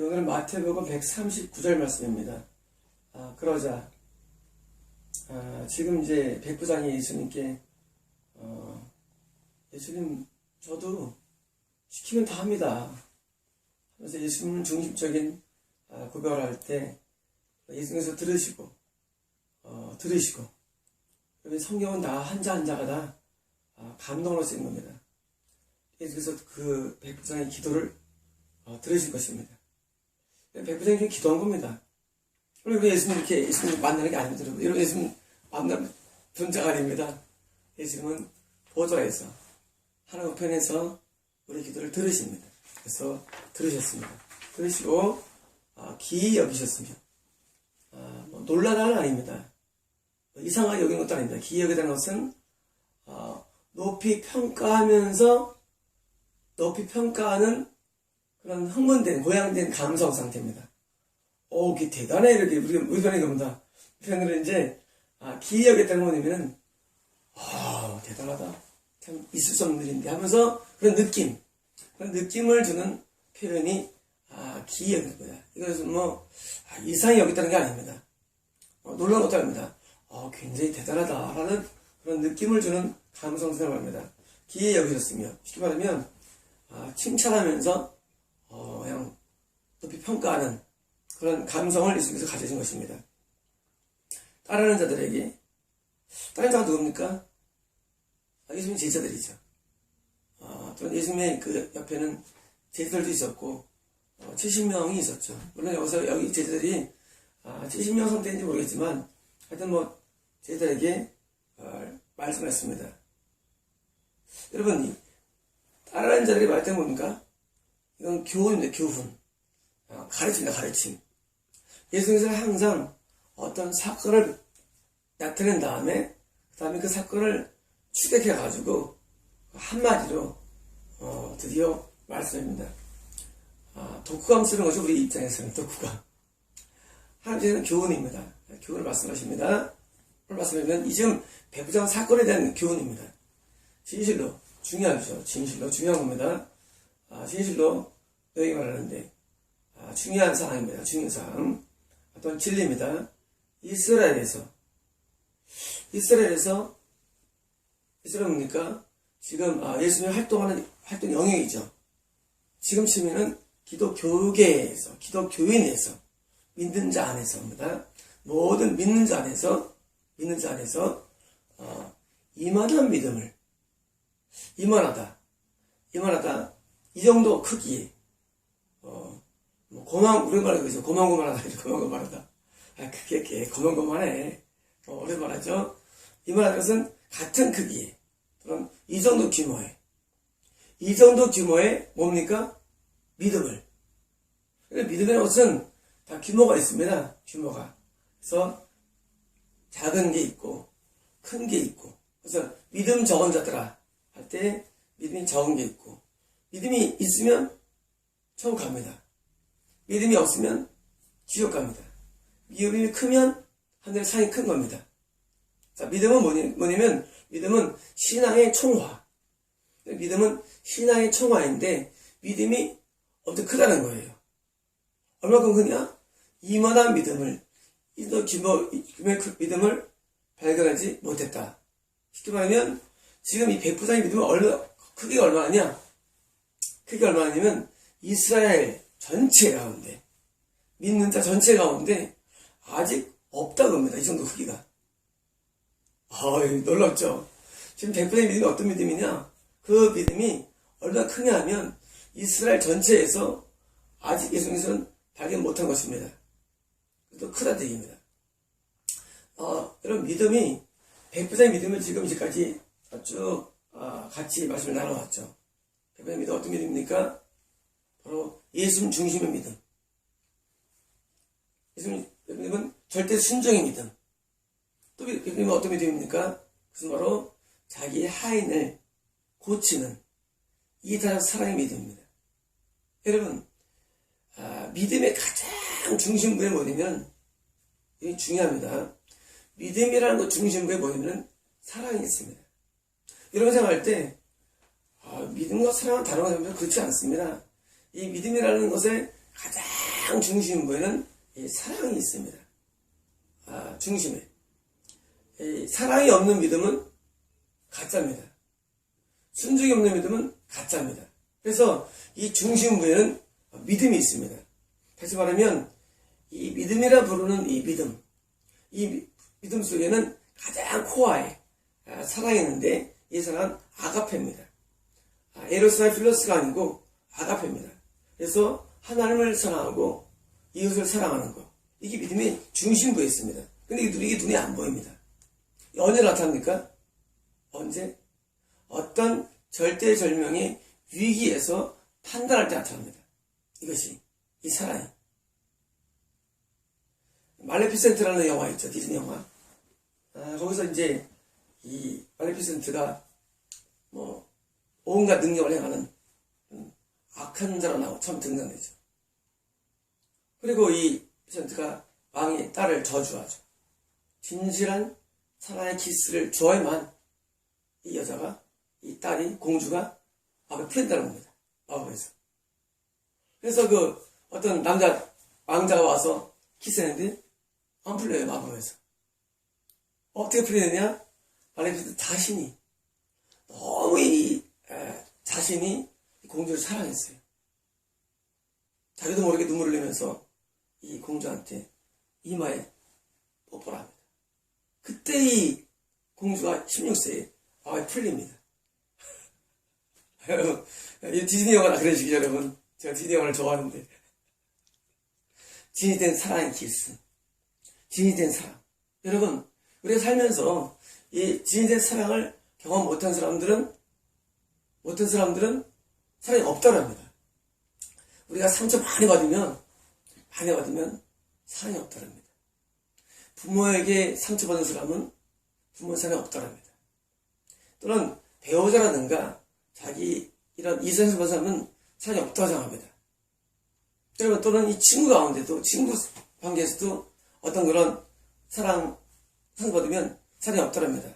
오늘은 마태복음 139절 말씀입니다. 그러자 지금 이제 백부장이 예수님께 예수님 저도 시키면 다 합니다. 그래서 예수님 중심적인 고백을 할 때 예수님께서 들으시고 여기 성경은 다 한자 한자가 다 감동으로 쓰인 겁니다. 예수께서 그 백부장의 기도를 들으실 것입니다. 백부장이 기도한 겁니다. 우리 예수님 이렇게 예수님 만나는 게 아닙니다. 여러분 예수님 만나는 존재가 아닙니다. 예수님은 보좌에서 하나님 우편에서 우리 기도를 들으십니다. 그래서 들으셨습니다. 들으시고 기이 여기셨으며 놀라다는 아닙니다. 이상하게 여긴 것도 아닙니다. 기이 여기다는 것은 높이 평가하면서 높이 평가하는 그런 흥분된, 고양된 감성 상태입니다. 그게 대단해, 이렇게, 우리 편에 겁니다. 편으로 이제, 기이 여겼다는 거냐면은, 대단하다. 참, 있을 수 없는 일인데 하면서 그런 느낌을 주는 표현이, 기이 여기는 거야. 이것은 이상히 여겼다는 게 아닙니다. 놀라운 것도 아닙니다. 굉장히 대단하다라는 그런 느낌을 주는 감성성을 합니다. 기이 여기셨으며, 쉽게 말하면, 칭찬하면서, 그냥 높이 평가하는 그런 감성을 예수님께서 가져신 것입니다. 따르는 자들에게, 다른 자가 누굽니까? 예수님 제자들이죠. 또 예수님의 그 옆에는 제자들도 있었고, 70명이 있었죠. 물론 여기 제자들이 70명 상태인지 모르겠지만, 하여튼 제자들에게 말씀했습니다. 여러분, 따르는 자들이 말 때 뭡니까? 이건 교훈입니다. 교훈. 가르침입니다. 가르침. 예수님께서는 항상 어떤 사건을 나타낸 다음에 그 사건을 추격해가지고 한마디로 드디어 말씀합니다. 독후감 쓰는 것이 우리 입장에서는 독후감. 하나님께서는 교훈입니다. 교훈을 말씀하십니다. 오늘 말씀하면 지금 백부장 사건에 대한 교훈입니다. 진실로 중요하죠. 진실로 중요한 겁니다. 진실로 너에게 말하는데 중요한 사항입니다. 중요한 사항. 어떤 진리입니다. 이스라엘은 뭡니까? 지금 예수님이 활동하는 활동 영역이죠. 지금 치면은 기독교계에서, 기독교인에서, 믿는 자 안에서입니다. 모든 믿는 자 안에서 이만한 믿음을, 이만하다. 이 정도 크기에, 우리 말하는 거죠. 고만고만하다. 그게 고만고만해. 우리 말하죠. 이만한 것은 같은 크기에, 그럼 이 정도 규모의 뭡니까? 믿음을. 믿음이라는 것은 다 규모가 있습니다. 규모가. 그래서 작은 게 있고, 큰 게 있고. 그래서 믿음 적은 자들아 할 때 믿음이 적은 게 있고, 믿음이 있으면 천국 갑니다. 믿음이 없으면 지옥 갑니다. 믿음이 크면 하늘의 상이 큰 겁니다. 자, 믿음은 뭐냐면, 믿음은 신앙의 총화. 믿음은 신앙의 총화인데, 믿음이 엄청 크다는 거예요. 얼마큼 크냐? 이만한 믿음을, 규모의 믿음을 발견하지 못했다. 쉽게 말하면, 지금 이 백부장의 믿음은 크기가 얼마냐? 크기가 얼마냐면, 이스라엘 전체 가운데, 믿는 자 전체 가운데, 아직 없다고 합니다. 이 정도 크기가. 놀랍죠? 지금 백부장의 믿음이 어떤 믿음이냐? 그 믿음이 얼마나 크냐 하면, 이스라엘 전체에서 아직 예수님께서는 발견 못한 것입니다. 또 크다는 얘기입니다. 여러분, 백부장의 믿음을 지금 이제까지 쭉 같이 말씀을 나눠왔죠. 백부장의 믿음 어떤 믿음입니까? 바로 예수님 중심의 믿음. 예수님 믿음은 절대 순종의 믿음. 또 믿음은 어떤 믿음입니까? 그것은 바로 자기의 하인을 고치는 이타적 사랑의 믿음입니다. 여러분, 믿음의 가장 중심부에 뭐냐면, 이게 중요합니다. 믿음이라는 것 중심부에 뭐냐면 사랑이 있습니다. 여러분 생각할 때 믿음과 사랑은 다른 거냐면 그렇지 않습니다. 이 믿음이라는 것의 가장 가장 중심부에는 이 사랑이 있습니다. 중심에. 이 사랑이 없는 믿음은 가짜입니다. 순종이 없는 믿음은 가짜입니다. 그래서 이 중심부에는 믿음이 있습니다. 다시 말하면 이 믿음이라 부르는 이 믿음 속에는 가장 코어에 사랑이 있는데 이 사랑은 아가페입니다. 에로스나 필로스가 아니고 아가페입니다. 그래서 하나님을 사랑하고 이웃을 사랑하는 것. 이게 믿음의 중심부에 있습니다. 근데 이게 눈에 안 보입니다. 언제 나타납니까? 언제? 어떤 절대절명의 위기에서 판단할 때 나타납니다. 이것이 이 사랑이. 말레피센트라는 영화 있죠. 디즈니 영화. 거기서 이제 이 말레피센트가 뭐 온갖 능력을 행하는 악한 자로 나오고 처음 등장되죠. 그리고 이 피센트가 왕의 딸을 저주하죠. 진실한 사랑의 키스를 줘야만 이 여자가, 이 딸이, 공주가 마법에 풀린다는 겁니다. 마법에서. 그래서 그 어떤 왕자가 와서 키스했는데 안 풀려요, 마법에서. 어떻게 풀리느냐? 말레피센트 자신이 너무 자신이 공주를 사랑했어요. 자기도 모르게 눈물을 흘리면서 이 공주한테 이마에 뽀뽀를 합니다. 그때 이 공주가 16세에 마음이 풀립니다. 여러분, 디즈니 영화나 그런 식이죠, 여러분. 제가 디즈니 영화를 좋아하는데. 진실된 사랑의 키스. 진실된 사랑. 여러분, 우리가 살면서 이 진실된 사랑을 경험 못한 사람들은 사랑이 없다랍니다. 우리가 상처 많이 받으면 사랑이 없다랍니다. 부모에게 상처받은 사람은 부모의 사랑이 없다랍니다. 또는 배우자라든가 자기 이런 이성에서 받은 사람은 사랑이 없다고 생각합니다. 여러분, 또는 이 친구 가운데도, 친구 관계에서도 어떤 그런 상처받으면 사랑이 없다랍니다.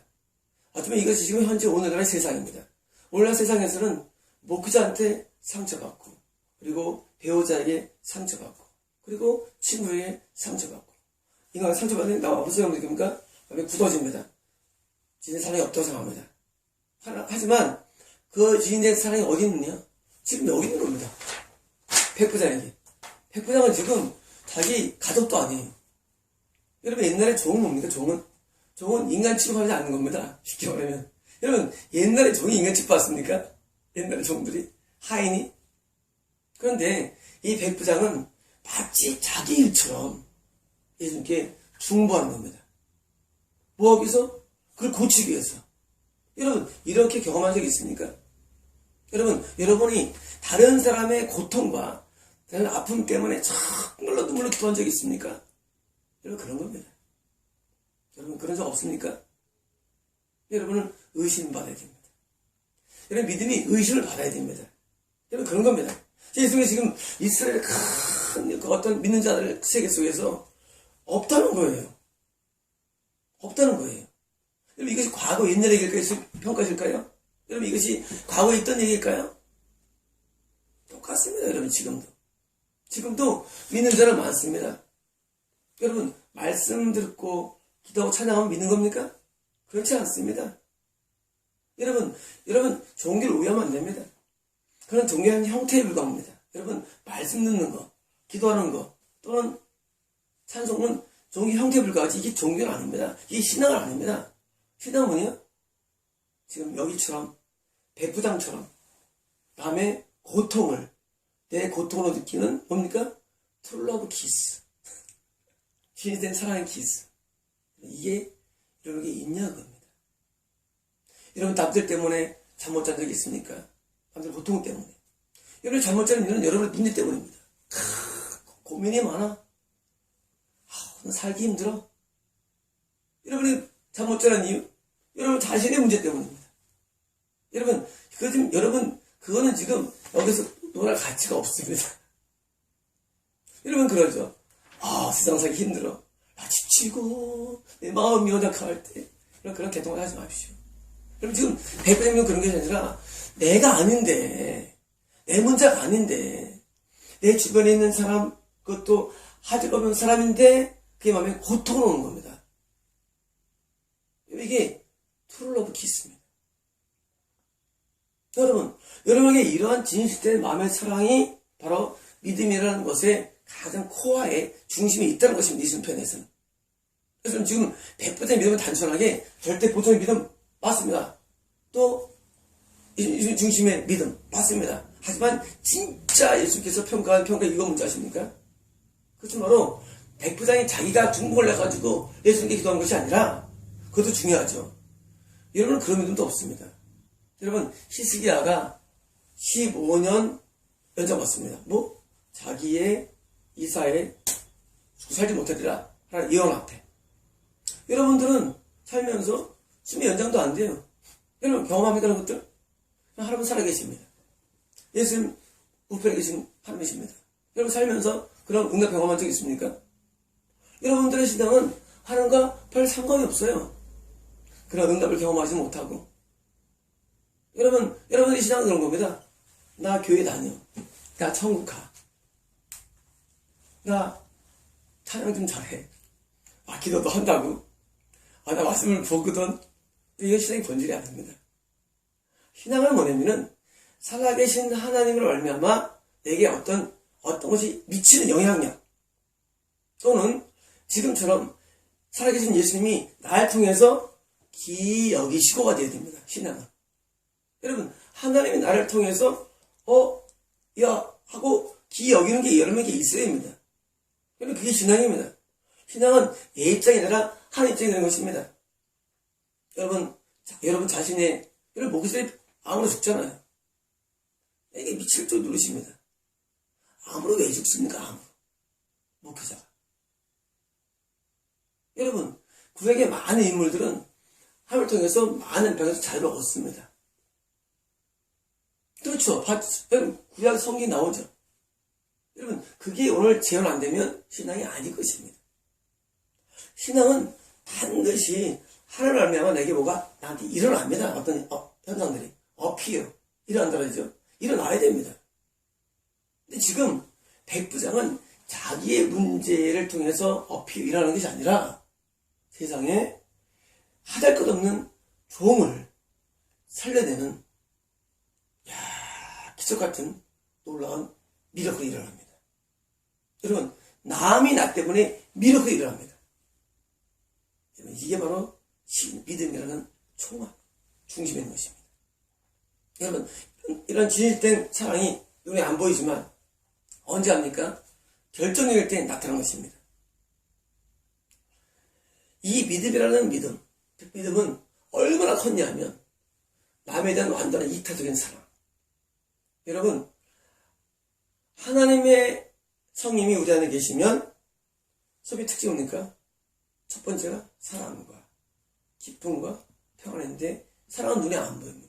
어쩌면 이것이 지금 현재 오늘날의 세상입니다. 오늘날 세상에서는 목회자한테 상처받고, 그리고 배우자에게 상처받고, 그리고 친구에게 상처받고, 인간이 상처받으면 나와 무슨 생각이 듭니까? 마음이 굳어집니다. 진짜 사랑이 없다고 생각합니다. 하지만 그 진짜 사랑이 어디 있느냐? 지금 여기 있는 겁니다. 백부장에게. 백부장은 지금 자기 가족도 아니에요. 여러분, 옛날에 종은 뭡니까? 종은 인간 취급하지 않는 겁니다. 쉽게 말하면. 여러분, 옛날에 종이 인간 취급받았습니까? 옛날에 종들이? 하인이? 그런데 이 백부장은 마치 자기 일처럼 예수님께 중보하는 겁니다. 뭐 하기 위해서? 그걸 고치기 위해서. 여러분, 이렇게 경험한 적이 있습니까? 여러분이 다른 사람의 고통과 다른 아픔 때문에 정말로 눈물로 기도한 적이 있습니까? 여러분, 그런 겁니다. 여러분, 그런 적 없습니까? 여러분은 의심받아야 됩니다. 여러분, 믿음이 의심을 받아야 됩니다. 여러분, 그런 겁니다. 예수님이 지금 이스라엘의 큰 어떤 믿는 자들 세계 속에서 없다는 거예요. 없다는 거예요. 여러분, 이것이 과거 옛날 얘기일까요? 평가실까요? 여러분, 이것이 과거에 있던 얘기일까요? 똑같습니다. 여러분, 지금도 믿는 자는 많습니다. 여러분, 말씀 듣고 기도하고 찬양하면 믿는 겁니까? 그렇지 않습니다. 여러분, 종교를 오해하면 안 됩니다. 그런 종교는 형태에 불과합니다. 여러분, 말씀 듣는 거, 기도하는 거, 또는 찬송은 종교 형태에 불과하지 이게 종교는 아닙니다. 이게 신앙은 아닙니다. 신앙은 뭐냐? 지금 여기처럼, 백부장처럼 남의 고통을 내 고통으로 느끼는 뭡니까? 트루러브 키스. 진실된 사랑의 키스. 이게 이런 게 있냐 그겁니다. 여러분, 남들 때문에 잠 못 잔 적이 있습니까? 남들 고통 때문에. 여러분, 잠 못 자는 이유는 여러분의 문제 때문입니다. 고민이 많아. 살기 힘들어. 여러분이 잠 못 자는 이유? 여러분 자신의 문제 때문입니다. 그거는 지금 여기서 놀할 가치가 없습니다. 여러분, 그러죠. 세상 살기 힘들어. 지치고 내 마음이 연약할 때 그런 개통을 하지 마십시오. 여러분, 지금 백부장님은 그런 게 아니라 내가 아닌데, 내 문제가 아닌데 내 주변에 있는 사람 그것도 아직 없는 사람인데 그의 마음에 고통을 오는 겁니다. 이게 트루러브 키스입니다. 여러분에게 이러한 진실된 마음의 사랑이 바로 믿음이라는 것의 가장 코어에 중심이 있다는 것입니다. 이 순편에서는. 그래서 지금 100% 믿음은 단순하게 절대 보통의 믿음 맞습니다. 또 이 중심의 믿음 맞습니다. 하지만 진짜 예수께서 평가한 평가 이거 뭔지 아십니까? 그것은 바로 백부장이 자기가 중복을 해가지고 예수님께 기도한 것이 아니라 그것도 중요하죠. 여러분은 그런 믿음도 없습니다. 여러분 히스기야가 15년 연장받습니다. 뭐? 자기의 이사에 죽고 살지 못하리라 하는 예언 앞에. 여러분들은 살면서 수명 연장도 안 돼요. 여러분 경험합니까? 그런 것들? 하나님 살아계십니다. 예수님 우편에 계신 하나님이십니다. 여러분 살면서 그런 응답 경험한 적 있습니까? 여러분들의 신앙은 하나님과 별 상관이 없어요. 그런 응답을 경험하지 못하고. 여러분의 신앙은 그런 겁니다. 나 교회 다녀. 나 천국 가. 나 찬양 좀 잘해. 기도도 한다고. 나 말씀을 보거든. 이건 신앙의 본질이 아닙니다. 신앙은 뭐냐면은 살아계신 하나님을 말미암아 내게 어떤 것이 미치는 영향력 또는 지금처럼 살아계신 예수님이 나를 통해서 기 여기시고가 되어야 됩니다. 신앙은. 여러분 하나님이 나를 통해서 하고 기 여기는 게 여러분에게 있어야 됩니다. 여러분 그게 신앙입니다. 신앙은 내 입장이 아니라 하나님 입장이 되는 것입니다. 여러분 자신의 목소리 암으로 죽잖아요. 이게 미칠 줄 누르십니다. 암으로 왜 죽습니까? 암으로. 목회자가. 여러분 구약의 많은 인물들은 하나님을 통해서 많은 병에서 잘 먹었습니다. 그렇죠. 여러분 구약 성경이 나오죠. 여러분 그게 오늘 재현 안 되면 신앙이 아닐 것입니다. 신앙은 반드시 하나님을 알면 내게 나한테 일어납니다. 어떤 현상들이 어피어 일어난다 그러죠. 일어나야 됩니다. 근데 지금 백부장은 자기의 문제를 통해서 어피어 일어나는 것이 아니라 세상에 하잘것없는 종을 살려내는 기적같은 놀라운 미러클이 일어납니다. 여러분 남이 나 때문에 미러클이 일어납니다. 여러분 이게 바로 믿음이라는 총알 중심에 있는 것입니다. 여러분 이런 진실된 사랑이 눈에 안 보이지만 언제 합니까? 결정일 때 나타나는 것입니다. 이 믿음이라는 믿음은 얼마나 컸냐면 남에 대한 완전한 이타적인 사랑. 여러분 하나님의 성님이 우리 안에 계시면 소비 특징이 뭡니까? 첫 번째가 사랑과 기쁨과 평안인데 사랑은 눈에 안 보입니다.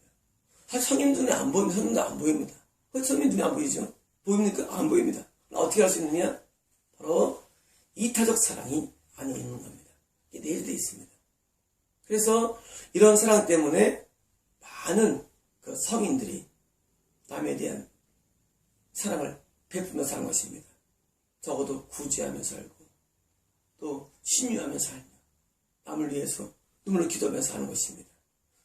사실 성님 눈에 안 보이면 성님도 안 보입니다. 왜 성님 눈에 안 보이죠? 보입니까? 안 보입니다. 어떻게 할 수 있느냐? 바로 이타적 사랑이 안에 있는 겁니다. 이게 내재되어 있습니다. 그래서 이런 사랑 때문에 많은 그 성인들이 남에 대한 사랑을 베풀며 사는 것입니다. 적어도 구제하며 살고 또 신유하며 살며 남을 위해서 눈물로 기도하면서 하는 것입니다.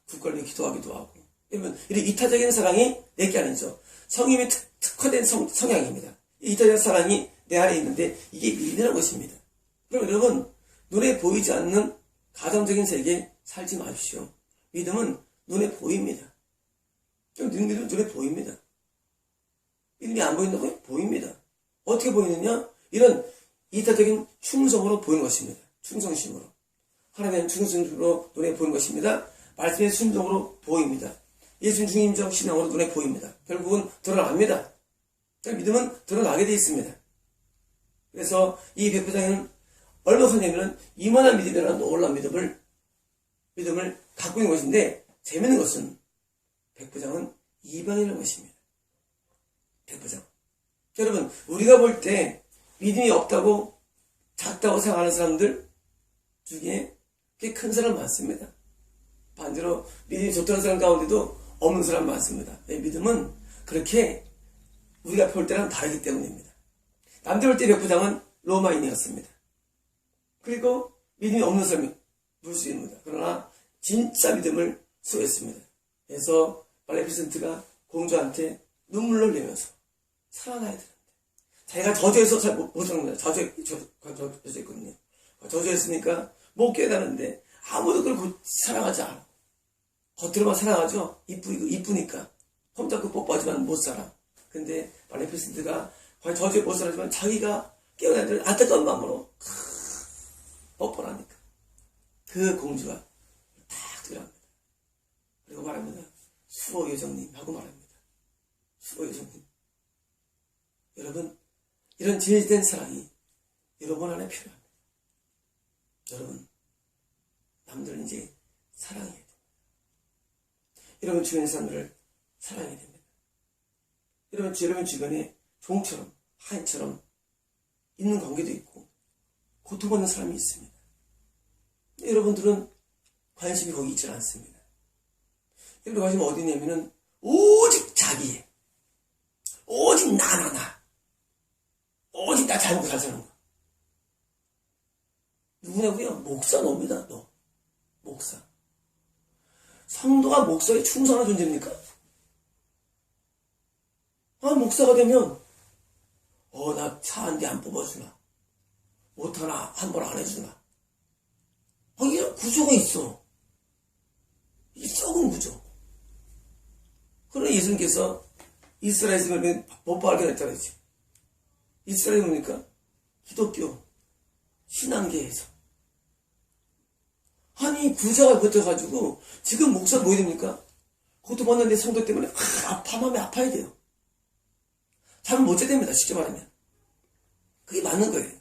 국가를 위해 기도하기도 하고. 여러분 이런 이타적인 사랑이 내게 아니죠. 성임이 특화된 성향입니다. 이 이타적인 사랑이 내 안에 있는데 이게 믿음이라는 것입니다. 그럼 여러분 눈에 보이지 않는 가정적인 세계에 살지 마십시오. 믿음은 눈에 보입니다. 믿음은 눈에 보입니다. 믿음이 안 보인다고요? 보입니다. 어떻게 보이느냐? 이런 이타적인 충성으로 보이는 것입니다. 충성심으로. 하나님의 충성심으로 눈에 보이는 것입니다. 말씀의 순종으로 보입니다. 예수님 중임적 신앙으로 눈에 보입니다. 결국은 드러납니다. 믿음은 드러나게 되어 있습니다. 그래서 이 백부장은 얼마 전에는 이만한 믿음이라는 놀라운 믿음을 갖고 있는 것인데 재밌는 것은 백부장은 이방인이라는 것입니다. 백부장. 여러분 우리가 볼 때 믿음이 없다고 작다고 생각하는 사람들 중에 꽤 큰 사람 많습니다. 반대로 믿음이 좋다는 사람 가운데도 없는 사람 많습니다. 믿음은 그렇게 우리가 볼 때랑 다르기 때문입니다. 남들 볼 때 백부장은 로마인이었습니다. 그리고 믿음이 없는 사람이 무슬림입니다. 그러나 진짜 믿음을 소유했습니다. 그래서 말레피센트가 공주한테 눈물을 흘리면서 사랑해야 되는데 자기가 저주해서 잘 못하는 거예요. 저주했거든요. 저주했으니까 못 깨달았는데 아무도 그걸 사랑하지 않아. 겉으로만 사랑하죠. 이쁘니까 폼잡고 뽀뽀하지만 못 살아. 근데 말레피센트가 과연 저주에 못 살았지만 자기가 깨어나는 안타까운 마음으로 뽀뽀를 하니까 그 공주가 탁 들어갑니다. 그리고 말합니다. 수호 요정님 하고 말합니다. 수호 요정님. 여러분, 이런 진실된 사랑이 여러분 안에 필요합니다. 여러분, 남들은 이제 사랑해야 됩니다. 여러분 주변의 사람들을 사랑해야 됩니다. 여러분 주변에 종처럼 하인처럼 있는 관계도 있고 고통받는 사람이 있습니다. 여러분들은 관심이 거기 있지 않습니다. 여러분 관심이 어디 있냐면은 오직 자기에 오직 나 오직 나 잘 먹고 잘 사는 거. 누구냐고요? 목사 놉니다. 너 목사. 성도가 목사에 충성한 존재입니까? 목사가 되면 나 차 한 대 안 뽑아주나? 못하나 한 번 안 해주나? 이런 구조가 있어. 이 썩은 구조. 그러나 예수님께서 이스라엘에서 못 발견했다 그랬지. 이스라엘이 뭡니까? 기독교 신앙계에서 구자가 버텨가지고 지금 목사 뭐 해야 됩니까? 그것도 봤는데 성도 때문에 마음이 아파야 돼요. 잠을 못 자야 됩니다. 쉽게 말하면 그게 맞는 거예요.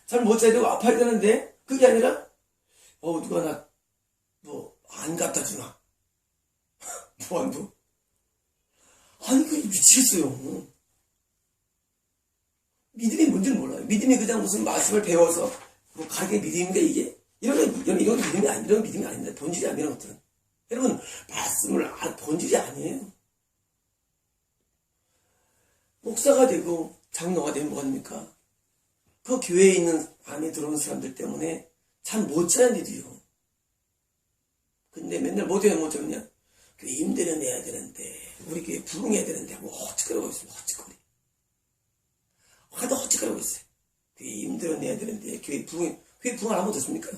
잠을 못 자야 되고 아파야 되는데 그게 아니라 누가 나 안 갖다 주나? 그게 미치겠어요. 믿음이 뭔지는 몰라요. 믿음이 그냥 무슨 말씀을 배워서 가르치는 믿음인가 이게? 이런 믿음이 이런 믿음이 아닙니다. 본질이 아니라 이런 것들은. 여러분 말씀을 본질이 아니에요. 목사가 되고 장로가 되면 뭐가 됩니까? 그 교회에 있는 안에 들어오는 사람들 때문에 잠 못 자는 일이요. 근데 맨날 못 자냐? 교회 임대료 내야 되는데 우리 교회 부흥해야 되는데 헛짓거리고 있습니다. 헛짓거리. 하도 헛짓거리고 있어요. 교회 임대료 내야 되는데 교회 부흥 안 하면 됐습니까?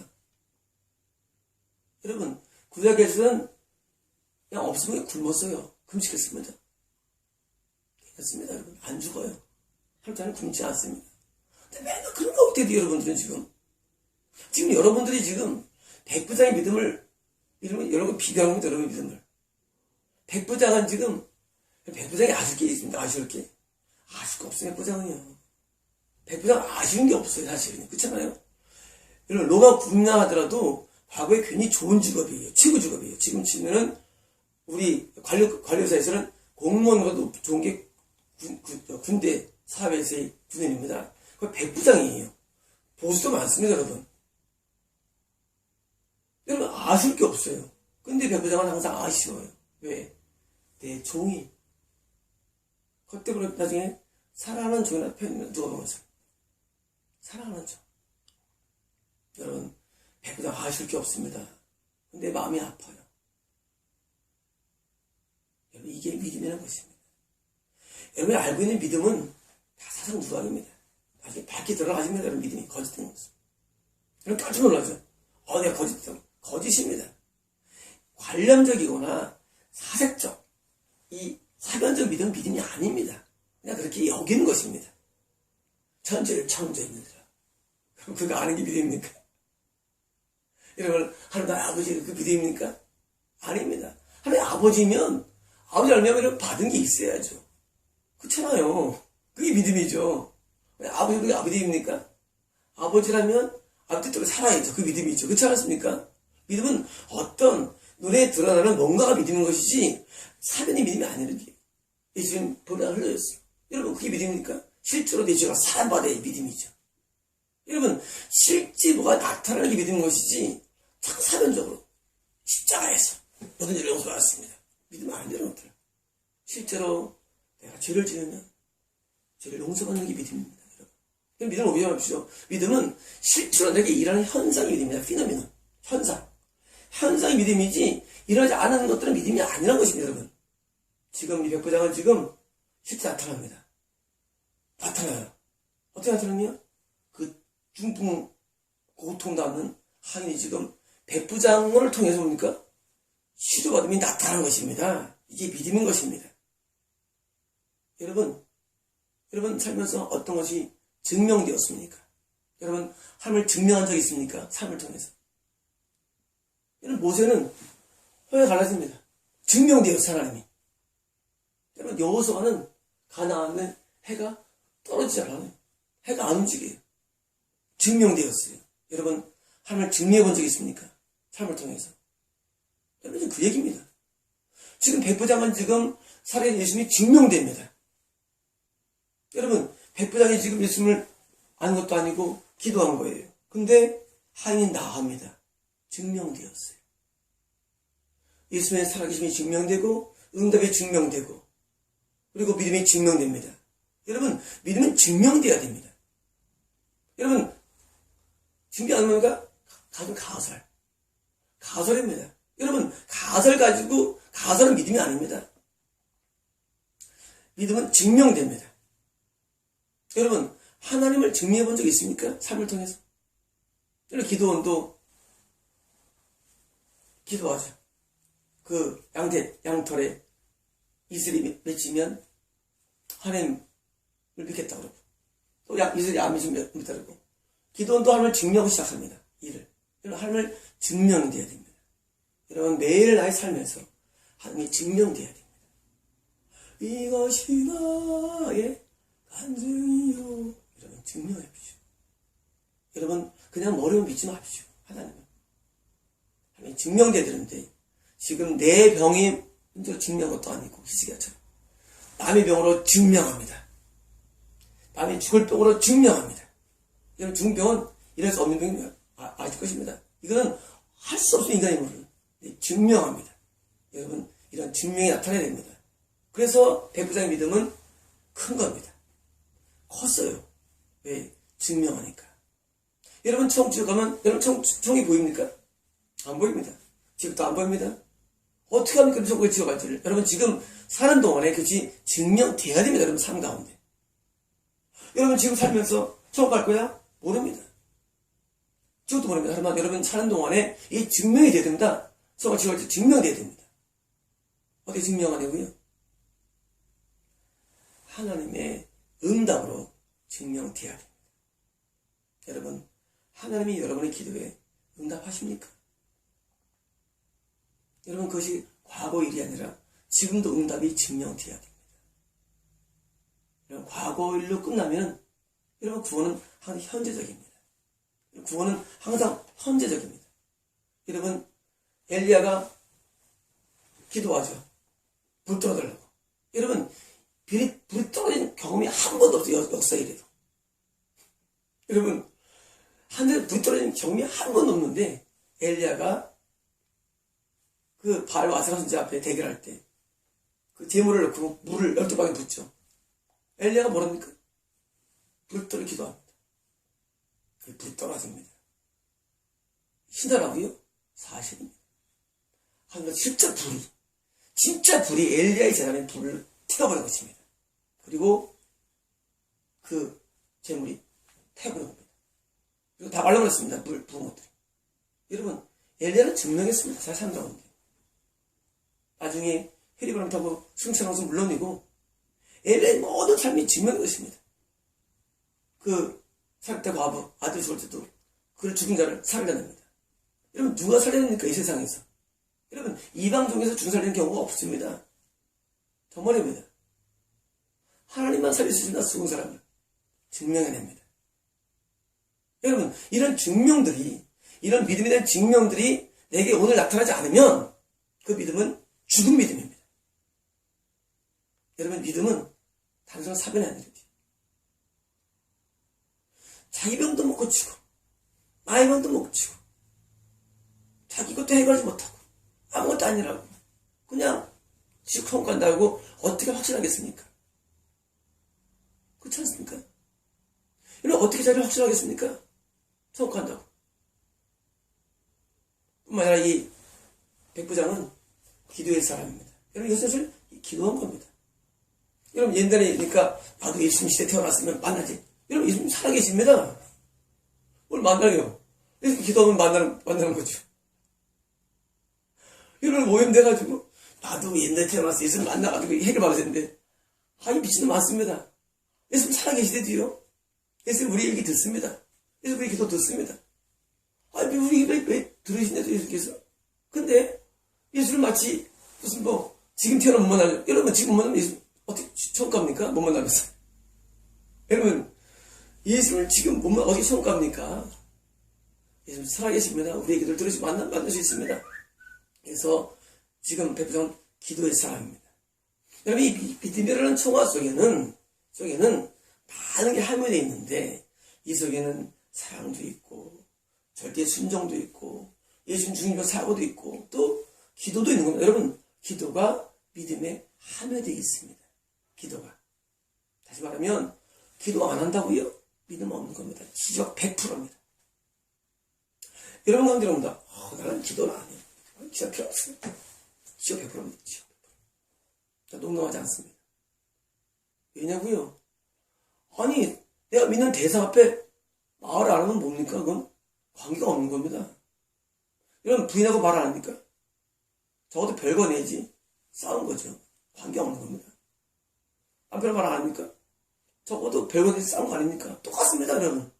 여러분 구약에서는 그냥 없으면 굶었어요. 금식했습니다. 괜찮습니다. 여러분 안 죽어요. 하루도 굶지 않습니다. 근데 맨날 그런 거 어때요 여러분들은 지금 여러분들이 지금 백부장의 믿음을 여러분 비교하는 겁니다. 여러분 믿음을 백부장은 지금 백부장이 아실 게 있습니다. 아실 게 없어요. 백부장은요. 백부장 아쉬운 게 없어요. 사실은 그렇잖아요. 여러분 로마 군나하더라도 과거에 괜히 좋은 직업이에요. 최고 직업이에요. 지금 치면은 우리 관료사에서는 공무원보다 좋은 게 군대 사회에서의 군인입니다. 그 백부장이에요. 보수도 많습니다. 여러분 아쉬울 게 없어요. 근데 백부장은 항상 아쉬워요. 왜? 내 종이 그때 보면 나중에 사랑하는 종이나 편이나 누가 보면서 사랑하는 종. 여러분 백부장 아쉬울 게 없습니다. 근데 마음이 아파요. 여러분 이게 믿음이라는 것입니다. 여러분이 알고 있는 믿음은 다 사상 누각입니다. 나중에 밝게 들어가십니다. 여러분 믿음이 거짓된 것은. 여러분 깜짝 놀라죠. 내가 거짓입니다. 관념적이거나 사색적, 이 사변적 믿음이 아닙니다. 그냥 그렇게 여기는 것입니다. 천지를 창조했느니라. 그럼 그거 아는 게 믿음입니까? 여러분 하나님 아버지가 그 믿음입니까? 아닙니다. 하나님 아버지면 아버지 알면 받은 게 있어야죠. 그렇잖아요. 그게 믿음이죠. 아버지가 그게 아버지입니까? 아버지라면 아버지 때문에 살아야죠. 그 믿음이죠. 그렇지 않습니까? 믿음은 어떤 눈에 드러나는 뭔가가 믿음인 것이지 사변이 믿음이 아니라는 게 예수님 보다 흘러졌어요. 여러분 그게 믿음입니까? 실제로 내 죄가 사함받아야 믿음이죠. 여러분 실제 뭐가 나타나는 게 믿음인 것이지 참 사변적으로 십자가에서 모든 일을 용서받았습니다. 믿음 아니라는 것들. 실제로 내가 죄를 지으면 죄를 용서받는 게 믿음입니다. 여러분. 믿음을 오해하지 마십시오. 믿음은 실제로 내게 일하는 현상이 믿음입니다. 피노미논. 현상이 믿음이지 일어나지 않은 것들은 믿음이 아니라는 것입니다. 여러분. 지금 이 백부장은 지금 실제 나타납니다. 나타나요. 어떻게 나타나냐? 그 중풍 고통받는 하인이 지금 백부장을 통해서 뭡니까? 치료받음이 나타나는 것입니다. 이게 믿음인 것입니다. 여러분 살면서 어떤 것이 증명되었습니까? 여러분 하나님을 증명한 적이 있습니까? 삶을 통해서. 여러분 모세는 혀가 갈라집니다. 증명되었어요. 하나님이. 여러분 여호수아는 가나안에 해가 떨어지지 않아요. 해가 안 움직여요. 증명되었어요. 여러분 하나님을 증명해 본 적이 있습니까? 삶을 통해서. 여러분 그 얘기입니다. 지금 백부장은 지금 살해 예수님이 증명됩니다. 여러분 백부장이 지금 예수님을 아는 것도 아니고 기도한 거예요. 근데 하인이 나합니다. 증명되었어요. 예수님의 살아계심이 증명되고 응답이 증명되고 그리고 믿음이 증명됩니다. 여러분 믿음은 증명돼야 됩니다. 여러분 증명 안 됩니까? 가진 가설입니다. 여러분 가설 가지고 가설은 믿음이 아닙니다. 믿음은 증명됩니다. 여러분 하나님을 증명해 본 적 있습니까? 삶을 통해서. 여러분 기도원도 기도하죠. 그 양털에 이슬이 맺히면 하나님을 믿겠다고 그러고 또 이슬이 안 맺히면 믿다고 기도원도 하나님을 증명하기 시작합니다. 일을. 여러분 하나님을 증명돼야 됩니다. 여러분 매일 나의 삶에서 하나님이 증명돼야 됩니다. 이것이 나의 간증이요. 여러분 증명해 보십시오. 여러분 그냥 머리로 믿지 마십시오. 하나님은 증명돼야 되는데 지금 내 병이 문제로 증명한 것도 아니고 히스기야처럼 남의 병으로 증명합니다. 남이 죽을 병으로 증명합니다. 여러분 죽은 병은 이럴 수 없는 병이면 아실 것입니다. 이거는 할 수 없는 인간의 힘으로 증명합니다. 여러분 이런 증명이 나타나야 됩니다. 그래서 백부장의 믿음은 큰 겁니다. 컸어요. 왜? 증명하니까. 여러분 청주 가면 여러분 청이 보입니까? 안 보입니다. 지금도 안 보입니다. 어떻게 하면 그 청을 지어갈지를 여러분 지금 사는 동안에 그것이 증명돼야 됩니다. 여러분 삶 가운데. 여러분 지금 살면서 청 갈 거야? 모릅니다. 지금도 모릅니다. 하지만 여러분 사는 동안에 이 증명이 돼야 됩니다. 청을 지어갈지 증명돼야 됩니다. 어떻게 증명하냐고요? 하나님의 응답으로 증명돼야 됩니다. 여러분 하나님이 여러분의 기도에 응답하십니까? 여러분 그것이 과거 일이 아니라 지금도 응답이 증명돼야 됩니다. 여러분 과거 일로 끝나면 여러분 구원은 항상 현재적입니다. 구원은 항상 현재적입니다. 여러분 엘리야가 기도하죠. 불 떨어달라고. 여러분 불이 떨어진 경험이 한 번도 없어요. 역사 이래도. 여러분 하늘에 불이 떨어진 경험이 한 번도 없는데 엘리야가 그 바알 아세라 선지 앞에 대결할 때 그 재물을 넣고 물을 12방에 붓죠. 엘리야가 뭐랍니까? 불 떨어 기도합니다. 그 불이 떨어집니다. 신하라고요? 사실입니다. 하지만 진짜 불이 엘리야의 재단에 불을 태워버린 것입니다. 그리고 그 재물이 태워버린 겁니다. 그리고 다 말라버렸습니다. 물 부은 것들이. 여러분 엘리야는 증명했습니다. 잘 사는 가운데. 나중에 헤리바람 타고 승천하면서 물론이고 엘리야의 모든 삶이 증명된 것입니다. 그 살때 과부 아들 죽을 때도 그 죽은 자를 살려냅니다. 여러분 누가 살려냅니까? 이 세상에서. 여러분 이방 중에서 죽은 살리는 경우가 없습니다. 정말입니다. 하나님만 살릴 수 있는 죽은 사람을 증명해냅니다. 여러분 이런 증명들이 이런 믿음에 대한 증명들이 내게 오늘 나타나지 않으면 그 믿음은 죽은 믿음입니다. 여러분 믿음은 단순한 사변이 아니에요. 자기 병도 못 고치고 나의 병도 못 고치고 자기 것도 해결하지 못하고 아무것도 아니라고 그냥 시커먼 간다고 어떻게 확신하겠습니까? 그렇지 않습니까? 여러분 어떻게 자리를 확실하겠습니까? 천국한다고. 뿐만 아니라 이 백부장은 기도의 사람입니다. 여러분 이것을 기도한 겁니다. 여러분 옛날에 그러니까 나도 예수님 시대 태어났으면 만나지. 여러분 예수님 살아계십니다. 뭘 만나요? 예수님 기도하면 만나는 거죠. 여러분 오염돼가지고 나도 옛날에 태어났어 예수님 만나가지고 해결받아야 되는데 아니 미친놈 많습니다. 예수님 살아계시대도요. 예수님 우리 얘기 듣습니다. 예수님 우리 기도 듣습니다. 아니 우리 왜 들으시냐도 예수께서. 근데 예수를 마치 무슨 뭐 지금 태어나면 못 만나요. 여러분 지금 못 만나면 예수 어떻게 천국 갑니까? 못 만나면서. 여러분 예수를 지금 못 어떻게 천국 갑니까? 예수님 살아계십니다. 우리의 기도를 들으시면 만날 수 있습니다. 그래서 지금 백부장은 기도의 사람입니다. 여러분 이 믿음이라는 총화 속에는 많은 게 함유되어 있는데 이 속에는 사랑도 있고 절대 순종도 있고 예수님 중심적 사고도 있고 또 기도도 있는 겁니다. 여러분 기도가 믿음에 함유되어 있습니다. 기도가. 다시 말하면 기도 안 한다고요? 믿음 없는 겁니다. 지적 100%입니다. 여러분 가운데 옵니다. 나는 기도를 안 해요. 기도 필요 없어요. 지적 100%입니다. 지적 100%. 농담하지 않습니다. 왜냐고요? 아니 내가 믿는 대상 앞에 말을 안 하면 뭡니까? 그건 관계가 없는 겁니다. 여러분 부인하고 말 안 합니까? 적어도 별거 내지 싸운 거죠. 관계 없는 겁니다. 남편 말 안 합니까? 적어도 별거 내지 싸운 거 아닙니까? 똑같습니다. 여러분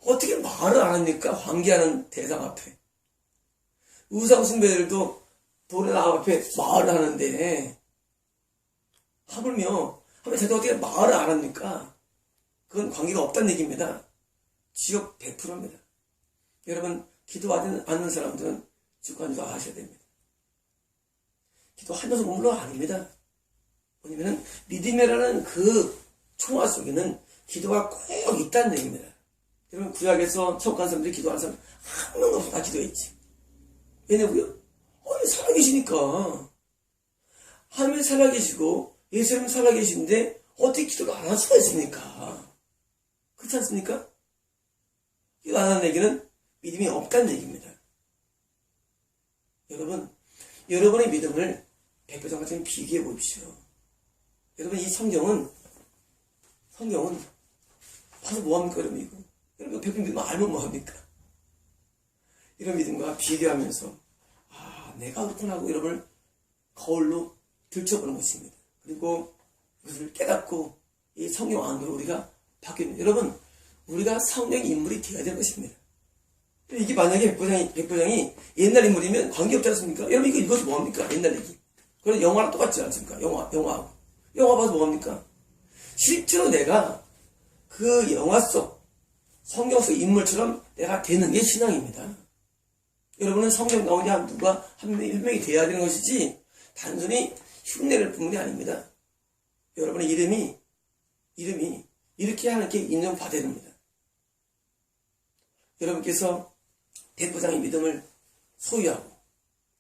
어떻게 말을 안 합니까? 관계하는 대상 앞에. 우상 숭배들도 도래 나무 앞에 말을 하는데 하물며 자기가 어떻게 말을 안 합니까? 그건 관계가 없다는 얘기입니다. 지역 100%입니다. 여러분 기도하지 않는 사람들은 직관적으로 하셔야 됩니다. 기도하면서 물론 아닙니다. 뭐냐면은 믿음이라는 그 총화 속에는 기도가 꼭 있다는 얘기입니다. 여러분 구약에서 천국 간 사람들이 기도하는 사람 한 명도 없어 다 기도했지. 왜냐고요? 아니 살아계시니까. 하나님 살아계시고 예수님 살아계신데 어떻게 기도를 안 할 수가 있습니까? 그렇지 않습니까? 기도 안 하는 얘기는 믿음이 없다는 얘기입니다. 여러분, 여러분의 믿음을 백부장과 좀 비교해 보십시오. 여러분, 이 성경은 봐서 뭐합니까, 여러분, 이거? 여러분, 백부장 믿음 알면 뭐합니까? 이런 믿음과 비교하면서, 내가 그렇구나 하고 여러분을 거울로 들춰보는 것입니다. 그리고 그것을 깨닫고 이 성경 안으로 우리가 바뀌는 여러분 우리가 성령 인물이 되어야 되는 것입니다. 이게 만약에 백부장이 옛날 인물이면 관계없지 않습니까? 여러분 이거 읽어서 뭐합니까? 옛날 얘기. 그런 영화랑 똑같지 않습니까? 영화 봐서 뭐합니까? 실제로 내가 그 영화 속 성경 속 인물처럼 내가 되는 게 신앙입니다. 여러분은 성경 가운데 한 명이 되어야 되는 것이지 단순히 흉내를 뿜는 게 아닙니다. 여러분의 이름이 이렇게 하나님께 인정받아야 됩니다. 여러분께서 백부장의 믿음을 소유하고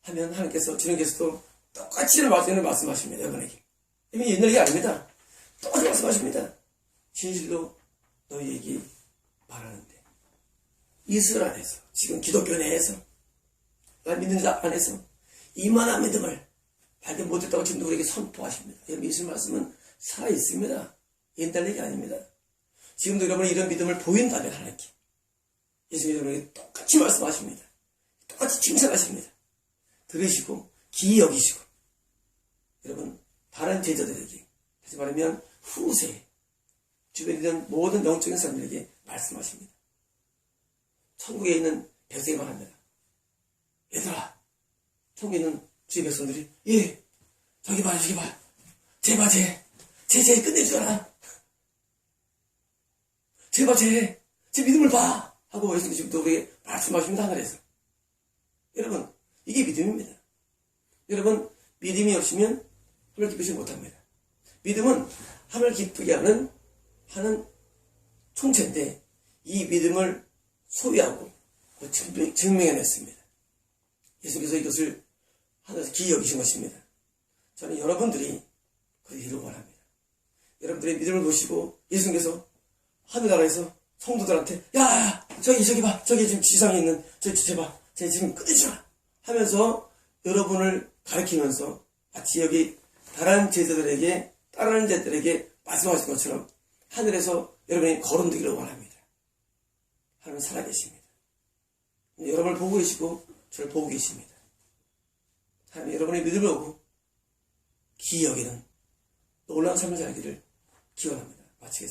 하면 하나님께서 주님께서도 똑같이 말씀하십니다. 여러분에게. 이미 옛날 얘기 아닙니다. 똑같이 말씀하십니다. 진실로 너희에게 말하는데 이스라엘 안에서 지금 기독교 내에서 나 믿는 자 안에서 이만한 믿음을 발견 못했다고 지금 우리에게 선포하십니다. 여러분 예수님 말씀은 살아있습니다. 옛날 얘기 아닙니다. 지금도 여러분이 이런 믿음을 보인다면 하나님께 예수님 여러분에게 똑같이 말씀하십니다. 똑같이 칭찬하십니다. 들으시고 기이 여기시고 여러분 다른 제자들에게 다시 말하면 후세 주변에 있는 모든 영적인 사람들에게 말씀하십니다. 천국에 있는 백성이 말합니다. 얘들아 천국에 있는 주의 백성들이 예 저기 봐 제발 제 끝내주잖아. 제발 제 믿음을 봐 하고 예수님 지금도 우리에게 말씀하십니다. 하늘에서. 여러분 이게 믿음입니다. 여러분 믿음이 없으면 하나님을 기쁘시지 못합니다. 믿음은 하나님을 기쁘게 하는 총체인데 이 믿음을 소유하고 증명해냈습니다. 예수께서 이것을 하늘에서 기이 여기신 것입니다. 저는 여러분들이 그를 이루기 원합니다. 여러분들의 믿음을 보시고 예수님께서 하늘나라에서 성도들한테 야 저기 봐 저기 지금 지상에 있는 저 지체 봐 쟤 지금 끊이지 마 하면서 여러분을 가르치면서 마치 여기 다른 제자들에게 따르는 제자들에게 말씀하신 것처럼 하늘에서 여러분이 거론되기를 원합니다. 하나님은 살아계십니다. 여러분을 보고 계시고 저를 보고 계십니다. 하나님 여러분의 믿음을 오고 기이 여기는 놀라운 삶을 살기를 기원합니다. 마치겠습니다.